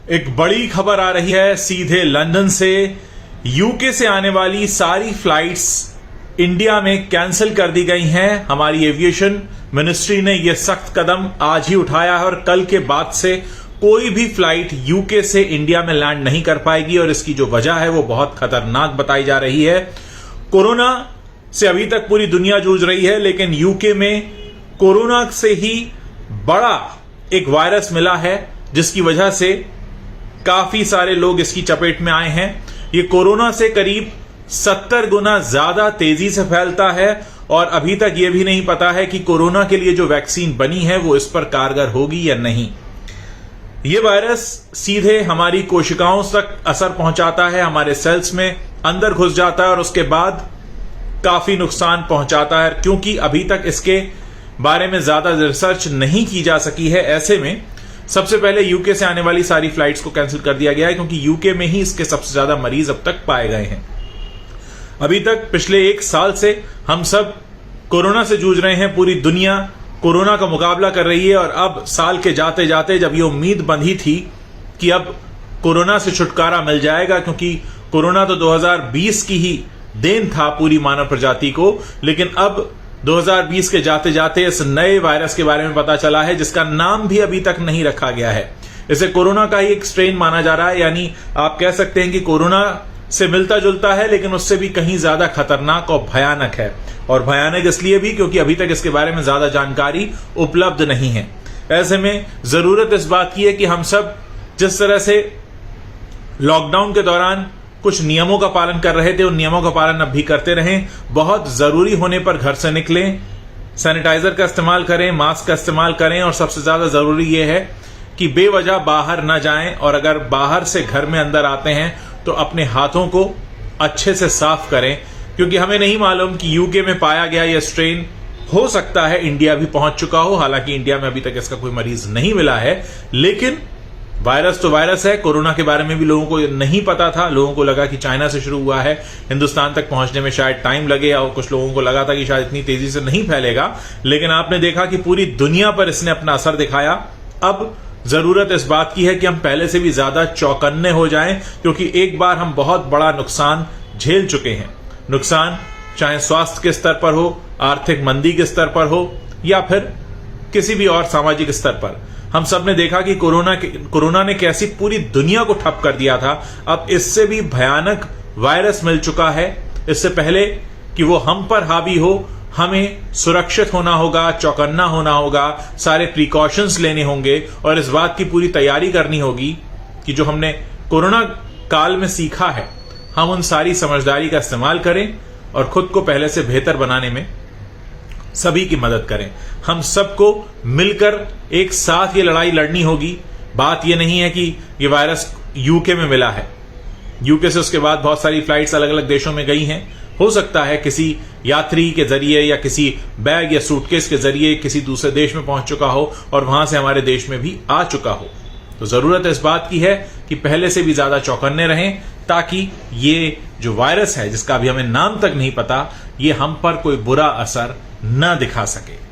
एक बड़ी खबर आ रही है सीधे लंदन से। यूके से आने वाली सारी फ्लाइट्स इंडिया में कैंसिल कर दी गई हैं। हमारी एविएशन मिनिस्ट्री ने यह सख्त कदम आज ही उठाया है और कल के बाद से कोई भी फ्लाइट यूके से इंडिया में लैंड नहीं कर पाएगी और इसकी जो वजह है वो बहुत खतरनाक बताई जा रही है। कोरोना से अभी तक पूरी दुनिया जूझ रही है, लेकिन यूके में कोरोना से ही बड़ा एक वायरस मिला है जिसकी वजह से काफी सारे लोग इसकी चपेट में आए हैं। ये कोरोना से करीब 70 गुना ज्यादा तेजी से फैलता है और अभी तक ये भी नहीं पता है कि कोरोना के लिए जो वैक्सीन बनी है वो इस पर कारगर होगी या नहीं। ये वायरस सीधे हमारी कोशिकाओं तक असर पहुंचाता है, हमारे सेल्स में अंदर घुस जाता है और उसके बाद काफी नुकसान पहुंचाता है। क्योंकि अभी तक इसके बारे में ज्यादा रिसर्च नहीं की जा सकी है, ऐसे में सबसे पहले यूके से आने वाली सारी फ्लाइट्स को कैंसिल कर दिया गया है, क्योंकि यूके में ही इसके सबसे ज्यादा मरीज अब तक पाए गए हैं। अभी तक पिछले 1 साल से हम सब कोरोना से जूझ रहे हैं, पूरी दुनिया कोरोना का मुकाबला कर रही है और अब साल के जाते जाते जब ये उम्मीद बंधी थी कि अब कोरोना से छुटकारा मिल जाएगा, क्योंकि कोरोना तो 2020 की ही देन था पूरी मानव प्रजाति को, लेकिन अब 2020 के जाते जाते इस नए वायरस के बारे में पता चला है जिसका नाम भी अभी तक नहीं रखा गया है। इसे कोरोना का ही एक स्ट्रेन माना जा रहा है, यानी आप कह सकते हैं कि कोरोना से मिलता जुलता है लेकिन उससे भी कहीं ज्यादा खतरनाक और भयानक है। और भयानक इसलिए भी क्योंकि अभी तक इसके बारे में ज्यादा जानकारी उपलब्ध नहीं है। ऐसे में जरूरत इस बात की है कि हम सब जिस तरह से लॉकडाउन के दौरान कुछ नियमों का पालन कर रहे थे, उन नियमों का पालन अब भी करते रहें। बहुत जरूरी होने पर घर से निकलें, सैनिटाइजर का इस्तेमाल करें, मास्क का इस्तेमाल करें और सबसे ज्यादा जरूरी यह है कि बेवजह बाहर न जाएं और अगर बाहर से घर में अंदर आते हैं तो अपने हाथों को अच्छे से साफ करें, क्योंकि हमें नहीं मालूम कि यूके में पाया गया यह स्ट्रेन हो सकता है इंडिया भी पहुंच चुका हो। हालांकि इंडिया में अभी तक इसका कोई मरीज नहीं मिला है, लेकिन वायरस तो वायरस है। कोरोना के बारे में भी लोगों को नहीं पता था, लोगों को लगा कि चाइना से शुरू हुआ है, हिंदुस्तान तक पहुंचने में शायद टाइम लगे और कुछ लोगों को लगा था कि शायद इतनी तेजी से नहीं फैलेगा, लेकिन आपने देखा कि पूरी दुनिया पर इसने अपना असर दिखाया। अब जरूरत इस बात की है कि हम पहले से भी ज्यादा चौकन्ने हो जाएं, क्योंकि एक बार हम बहुत बड़ा नुकसान झेल चुके हैं। नुकसान चाहे स्वास्थ्य के स्तर पर हो, आर्थिक मंदी के स्तर पर हो या फिर किसी भी और सामाजिक स्तर पर। हम सब ने देखा कि कोरोना ने कैसी पूरी दुनिया को ठप कर दिया था। अब इससे भी भयानक वायरस मिल चुका है। इससे पहले कि वो हम पर हावी हो, हमें सुरक्षित होना होगा, चौकन्ना होना होगा, सारे प्रिकॉशंस लेने होंगे और इस बात की पूरी तैयारी करनी होगी कि जो हमने कोरोना काल में सीखा है हम उन सारी समझदारी का इस्तेमाल करें और खुद को पहले से बेहतर बनाने में सभी की मदद करें। हम सबको मिलकर एक साथ ये लड़ाई लड़नी होगी। बात ये नहीं है कि ये वायरस यूके में मिला है, यूके से उसके बाद बहुत सारी फ्लाइट्स अलग अलग देशों में गई हैं। हो सकता है किसी यात्री के जरिए या किसी बैग या सूटकेस के जरिए किसी दूसरे देश में पहुंच चुका हो और वहां से हमारे देश में भी आ चुका हो। तो जरूरत इस बात की है कि पहले से भी ज्यादा चौकन्ने रहें, ताकि ये जो वायरस है जिसका अभी हमें नाम तक नहीं पता, ये हम पर कोई बुरा असर न दिखा सके।